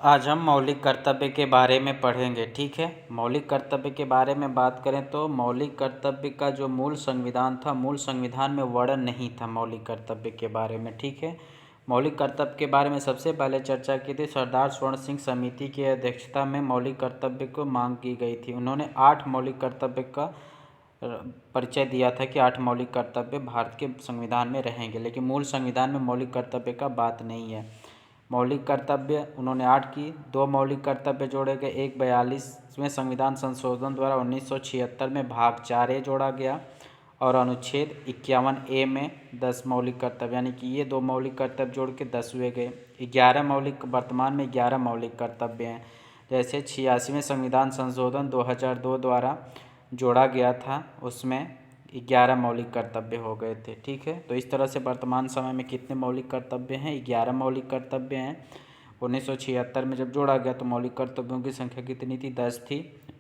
आज हम मौलिक कर्तव्य के बारे में पढ़ेंगे। ठीक है, मौलिक कर्तव्य के बारे में बात करें तो मौलिक कर्तव्य का जो मूल संविधान था, मूल संविधान में वर्णन नहीं था मौलिक कर्तव्य के बारे में। ठीक है, मौलिक कर्तव्य के बारे में सबसे पहले चर्चा की थी सरदार स्वर्ण सिंह समिति की अध्यक्षता में मौलिक कर्तव्य को मांग की गई थी। उन्होंने 8 मौलिक कर्तव्य का परिचय दिया था कि 8 मौलिक कर्तव्य भारत के संविधान में रहेंगे, लेकिन मूल संविधान में मौलिक कर्तव्य का बात नहीं है। मौलिक कर्तव्य उन्होंने 8 की, 2 मौलिक कर्तव्य जोड़े गए। एक 42वें संविधान संशोधन द्वारा 1976 में भाग 4A जोड़ा गया और अनुच्छेद 51A में 10 मौलिक कर्तव्य, यानी कि ये 2 मौलिक कर्तव्य जोड़ के 10 हुए गए। 11 मौलिक, वर्तमान में 11 मौलिक कर्तव्य हैं। जैसे 86वें संविधान संशोधन 2002 द्वारा जोड़ा गया था, उसमें 11 मौलिक कर्तव्य हो गए थे। ठीक है, तो इस तरह से वर्तमान समय में कितने मौलिक कर्तव्य हैं? 11 मौलिक कर्तव्य हैं। 1976 में जब जोड़ा गया तो मौलिक कर्तव्यों की संख्या कितनी थी? 10 थी।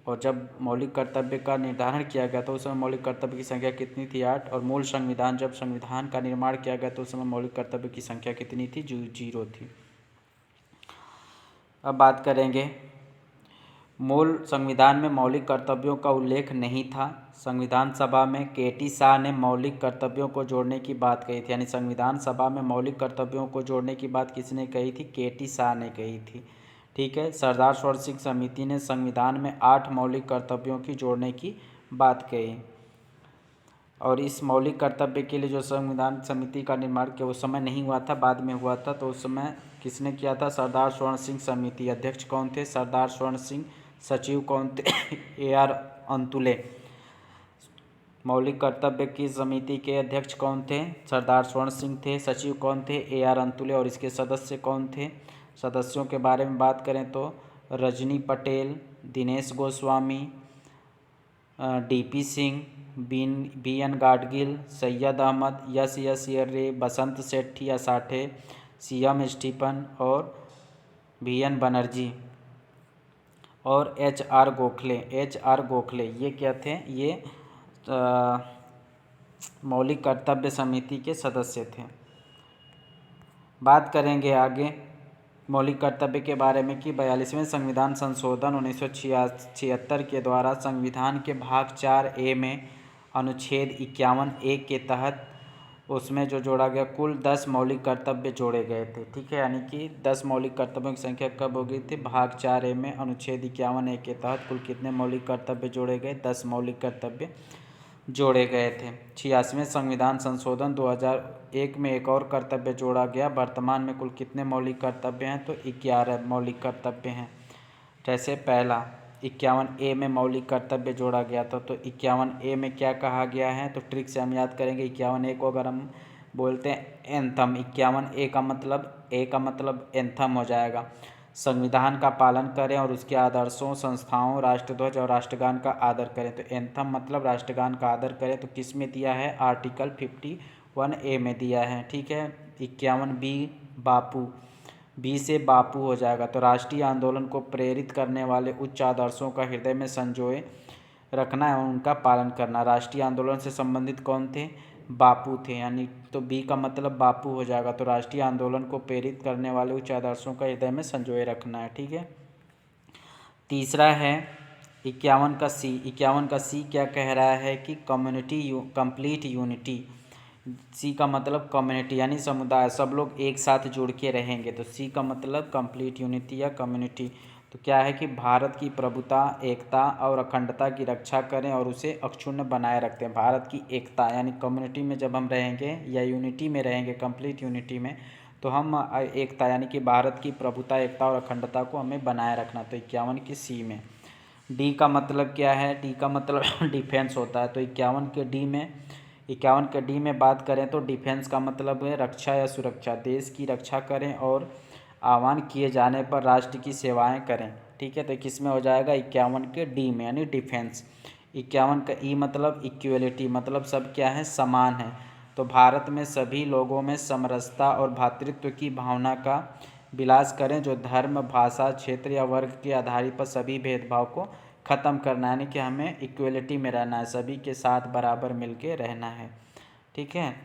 और जब मौलिक कर्तव्य का निर्धारण किया गया तो उस समय मौलिक कर्तव्य की संख्या कितनी थी? 8। और मूल संविधान, जब संविधान का निर्माण किया गया तो उस समय मौलिक कर्तव्य की संख्या कितनी थी? 0 थी। अब बात करेंगे, मूल संविधान में मौलिक कर्तव्यों का उल्लेख नहीं था। संविधान सभा में KT शाह ने मौलिक कर्तव्यों को जोड़ने की बात कही थी, यानी संविधान सभा में मौलिक कर्तव्यों को जोड़ने की बात किसने कही थी? KT शाह ने कही थी। ठीक है, सरदार स्वर्ण सिंह समिति ने संविधान में 8 मौलिक कर्तव्यों की जोड़ने की बात कही। और इस मौलिक कर्तव्य के लिए जो संविधान समिति का निर्माण किया उस समय नहीं हुआ था, बाद में हुआ था। तो उस समय किसने किया था? सरदार स्वर्ण सिंह समिति। अध्यक्ष कौन थे? सरदार स्वर्ण सिंह। सचिव कौन थे? AR अंतुले। मौलिक कर्तव्य की समिति के अध्यक्ष कौन थे? सरदार स्वर्ण सिंह थे। सचिव कौन थे? AR अंतुले। और इसके सदस्य कौन थे? सदस्यों के बारे में बात करें तो Rajni Patel, Dinesh Goswami, DP Singh, BN Gadgil, Syed Ahmed, S Ray, Basant Sethi Asathe, CM Stephen और VN बनर्जी और HR गोखले। ये क्या थे? ये मौलिक कर्तव्य समिति के सदस्य थे। बात करेंगे आगे मौलिक कर्तव्य के बारे में कि 42वें संविधान संशोधन 1976 के द्वारा संविधान के भाग 4A में अनुच्छेद 51A के तहत उसमें जो जोड़ा गया कुल 10 मौलिक कर्तव्य जोड़े गए थे। ठीक है, यानी कि 10 मौलिक कर्तव्यों की संख्या कब हो गई थी? भाग 4A में अनुच्छेद 51A के तहत कुल कितने मौलिक कर्तव्य जोड़े गए? 10 मौलिक कर्तव्य जोड़े गए थे। 86वें संविधान संशोधन 2001 में एक और कर्तव्य जोड़ा गया। वर्तमान में कुल कितने मौलिक कर्तव्य हैं? तो 11 मौलिक कर्तव्य हैं। जैसे पहला 51A में मौलिक कर्तव्य जोड़ा गया था, तो 51A में क्या कहा गया है? तो ट्रिक से हम याद करेंगे। 51A को अगर हम बोलते हैं एंथम, 51A का मतलब एंथम हो जाएगा। संविधान का पालन करें और उसके आदर्शों, संस्थाओं, राष्ट्रध्वज और राष्ट्रगान का आदर करें। तो एंथम मतलब राष्ट्रगान का आदर करें। तो किस में दिया है? आर्टिकल 51A में दिया है। ठीक है, 51B बापू, B से बापू हो जाएगा। तो राष्ट्रीय आंदोलन को प्रेरित करने वाले उच्च आदर्शों का हृदय में संजोए रखना एवं उनका पालन करना। राष्ट्रीय आंदोलन से संबंधित कौन थे? बापू थे, यानी तो B का मतलब बापू हो जाएगा। तो राष्ट्रीय आंदोलन को प्रेरित करने वाले उच्च आदर्शों का हृदय में संजोए रखना है। ठीक है, तीसरा है 51 का C क्या कह रहा है कि कंप्लीट यूनिटी। C का मतलब कम्युनिटी, यानी समुदाय, सब लोग एक साथ जुड़ के रहेंगे। तो C का मतलब कंप्लीट यूनिटी या कम्युनिटी। तो क्या है कि भारत की प्रभुता, एकता और अखंडता की रक्षा करें और उसे अक्षुण्ण बनाए रखते हैं। भारत की एकता, यानी कम्युनिटी में जब हम रहेंगे या यूनिटी में रहेंगे, कंप्लीट यूनिटी में, तो हम एकता यानी कि भारत की प्रभुता, एकता और अखंडता को हमें बनाए रखना। तो 51 की C में। D का मतलब क्या है? D का मतलब डिफेंस होता है। तो 51 के D में बात करें तो डिफेंस का मतलब है रक्षा या सुरक्षा। देश की रक्षा करें और आह्वान किए जाने पर राष्ट्र की सेवाएं करें। ठीक है, तो किस में हो जाएगा? 51 के D में, यानी डिफेंस। 51 का E मतलब इक्वलिटी, मतलब सब क्या है? समान है। तो भारत में सभी लोगों में समरसता और भ्रातृत्व की भावना का विलास करें, जो धर्म, भाषा, क्षेत्र या वर्ग के आधार पर सभी भेदभाव को ख़त्म करना है, यानी कि हमें इक्वलिटी में रहना है, सभी के साथ बराबर मिल के रहना है। ठीक है,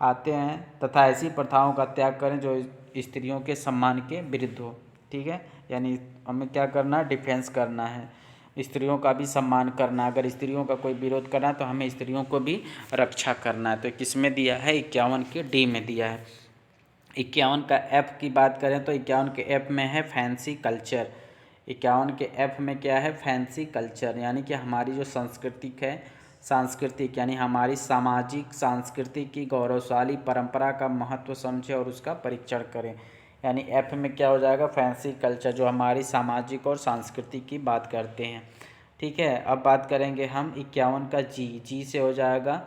आते हैं, तथा ऐसी प्रथाओं का त्याग करें जो स्त्रियों के सम्मान के विरुद्ध हो। ठीक है, यानी हमें क्या करना है, डिफेंस करना है, स्त्रियों का भी सम्मान करना, अगर स्त्रियों का कोई विरोध करना है तो हमें स्त्रियों को भी रक्षा करना है। तो किस में दिया है, 51 के डी में दिया है। 51 का एफ की बात करें तो 51 के एफ में है फैंसी कल्चर। 51 के एफ में क्या है, फैंसी कल्चर, यानी कि हमारी जो सांस्कृतिक यानी हमारी सामाजिक संस्कृति की गौरवशाली परंपरा का महत्व समझे और उसका परीक्षण करें। यानी एफ में क्या हो जाएगा, फैंसी कल्चर, जो हमारी सामाजिक और सांस्कृतिक की बात करते हैं। ठीक है, अब बात करेंगे हम 51 का जी से हो जाएगा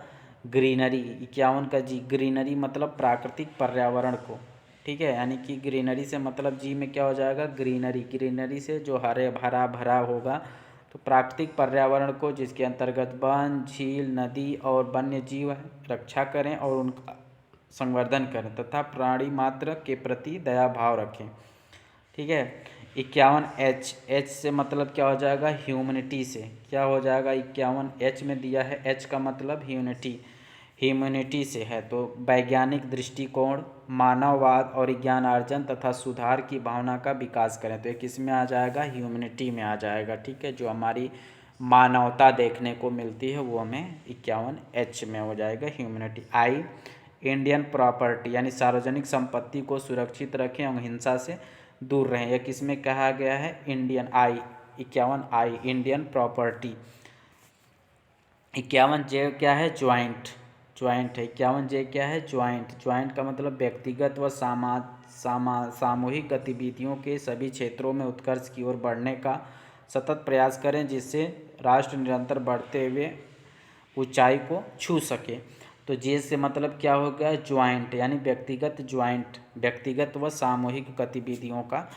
ग्रीनरी। 51 का जी, ग्रीनरी मतलब प्राकृतिक पर्यावरण को। ठीक है, यानी कि ग्रीनरी से मतलब जी में क्या हो जाएगा, ग्रीनरी से जो हरे भरा भरा होगा, तो प्राकृतिक पर्यावरण को जिसके अंतर्गत वन, झील, नदी और वन्य जीव रक्षा करें और उनका संवर्धन करें तथा प्राणी मात्र के प्रति दया भाव रखें। ठीक है, 51 एच से मतलब क्या हो जाएगा, ह्यूमनिटी से। क्या हो जाएगा, 51 एच में दिया है, एच का मतलब ह्यूमनिटी से है। तो वैज्ञानिक दृष्टिकोण, मानववाद और ज्ञानार्जन तथा सुधार की भावना का विकास करें। तो ये किस में आ जाएगा, ह्यूमनिटी में आ जाएगा। ठीक है, जो हमारी मानवता देखने को मिलती है वो हमें 51 एच में हो जाएगा, ह्यूमनिटी। आई, इंडियन प्रॉपर्टी, यानी सार्वजनिक संपत्ति को सुरक्षित रखें और हिंसा से दूर रहें। यह किस में कहा गया है, Indian I, 51 I, Indian property. 51 जे क्या है, ज्वाइंट है। 51 जे क्या है, ज्वाइंट का मतलब व्यक्तिगत व सामूहिक गतिविधियों के सभी क्षेत्रों में उत्कर्ष की ओर बढ़ने का सतत प्रयास करें, जिससे राष्ट्र निरंतर बढ़ते हुए ऊंचाई को छू सके। तो जे से मतलब क्या हो गया, ज्वाइंट, यानी व्यक्तिगत व सामूहिक गतिविधियों का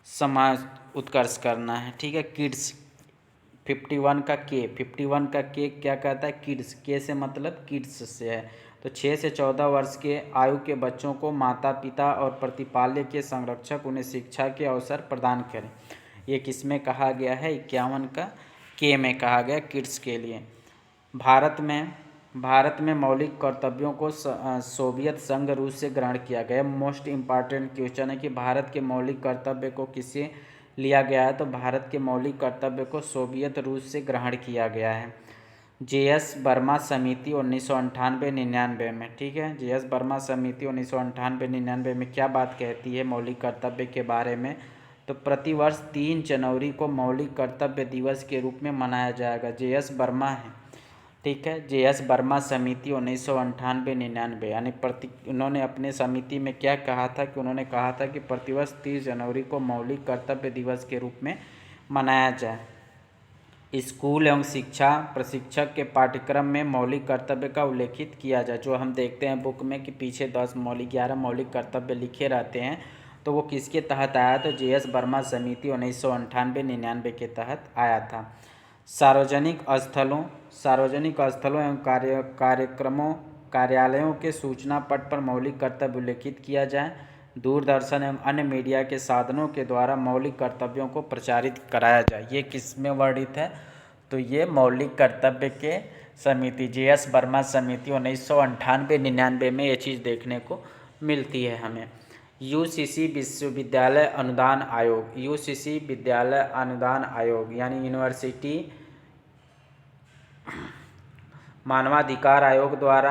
समाज उत्कर्ष करना है। ठीक है, किड्स, 51 का के क्या कहता है, किड्स, के से मतलब किड्स से है। तो 6 से 14 वर्ष के आयु के बच्चों को माता पिता और प्रतिपाल्य के संरक्षक उन्हें शिक्षा के अवसर प्रदान करें। ये किस में कहा गया है, 51 का के में कहा गया, किड्स के लिए। भारत में मौलिक कर्तव्यों को सोवियत संघ रूस से ग्रहण किया गया। मोस्ट इम्पॉर्टेंट क्वेश्चन है कि भारत के मौलिक कर्तव्य को किससे लिया गया है, तो भारत के मौलिक कर्तव्य को सोवियत रूस से ग्रहण किया गया है। जे.एस. वर्मा समिति 1998-99 में। ठीक है, जे.एस. वर्मा समिति 1998-99 में क्या बात कहती है मौलिक कर्तव्य के बारे में, तो प्रतिवर्ष 3 जनवरी को मौलिक कर्तव्य दिवस के रूप में मनाया जाएगा। जे.एस. वर्मा है। ठीक है, जे.एस. वर्मा समिति 1998-99, यानी उन्होंने अपने समिति में क्या कहा था कि उन्होंने कहा था कि प्रतिवर्ष 30 जनवरी को मौलिक कर्तव्य दिवस के रूप में मनाया जाए। स्कूल एवं शिक्षा प्रशिक्षक के पाठ्यक्रम में मौलिक कर्तव्य का उल्लेखित किया जाए। जो हम देखते हैं बुक में कि पीछे 11 मौलिक कर्तव्य लिखे रहते हैं, तो वो किसके तहत आया, तो जे.एस. वर्मा समिति 1998-99 के तहत आया था। सार्वजनिक स्थलों एवं कार्यालयों के सूचना पट पर मौलिक कर्तव्य उल्लेखित किया जाए। दूरदर्शन एवं अन्य मीडिया के साधनों के द्वारा मौलिक कर्तव्यों को प्रचारित कराया जाए। ये किस में वर्णित है, तो ये मौलिक कर्तव्य के समिति जे.एस. वर्मा समिति 1998-99 में ये चीज़ देखने को मिलती है हमें। यूसीसी विश्वविद्यालय अनुदान आयोग, यानी यूनिवर्सिटी मानवाधिकार आयोग द्वारा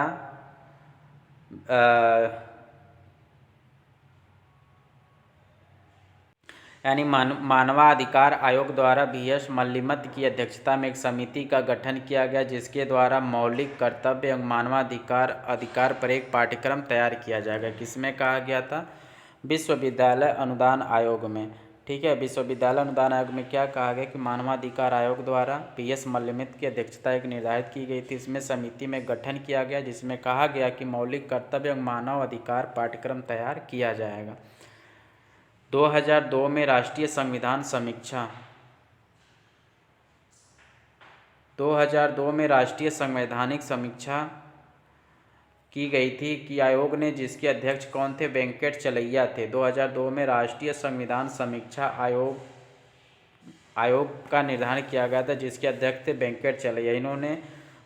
मानवाधिकार आयोग द्वारा वी.एस. मल्लिमथ की अध्यक्षता में एक समिति का गठन किया गया, जिसके द्वारा मौलिक कर्तव्य एवं मानवाधिकार पर एक पाठ्यक्रम तैयार किया जाएगा। किसमें कहा गया था, विश्वविद्यालय अनुदान आयोग में। ठीक है, विश्वविद्यालय अनुदान आयोग में क्या कहा गया कि मानवाधिकार आयोग द्वारा वी.एस. मल्लिमथ की अध्यक्षता एक निर्धारित की गई थी। इसमें समिति में गठन किया गया, जिसमें कहा गया कि मौलिक कर्तव्य एवं मानव अधिकार पाठ्यक्रम तैयार किया जाएगा। 2002 में राष्ट्रीय संविधान समीक्षा 2002 में राष्ट्रीय संवैधानिक समीक्षा की गई थी कि आयोग ने, जिसके अध्यक्ष कौन थे, वेंकट चलैया थे। 2002 में राष्ट्रीय संविधान समीक्षा आयोग का निर्धारण किया गया था, जिसके अध्यक्ष थे वेंकट चलैया। इन्होंने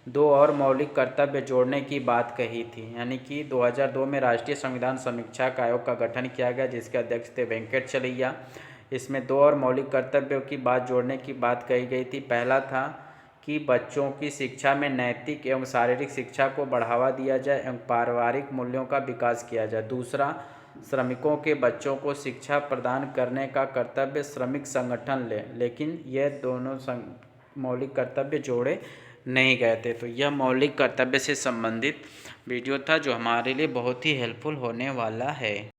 2 और मौलिक कर्तव्य जोड़ने की बात कही थी, यानी कि 2002 में राष्ट्रीय संविधान समीक्षा का आयोग का गठन किया गया, जिसके अध्यक्ष थे वेंकट चलैया। इसमें 2 और मौलिक कर्तव्यों की बात जोड़ने की बात कही गई थी। पहला था कि बच्चों की शिक्षा में नैतिक एवं शारीरिक शिक्षा को बढ़ावा दिया जाए एवं पारिवारिक मूल्यों का विकास किया जाए। दूसरा, श्रमिकों के बच्चों को शिक्षा प्रदान करने का कर्तव्य श्रमिक संगठन लेकिन यह दोनों मौलिक कर्तव्य जोड़े नहीं गए थे। तो यह मौलिक कर्तव्य से संबंधित वीडियो था जो हमारे लिए बहुत ही हेल्पफुल होने वाला है।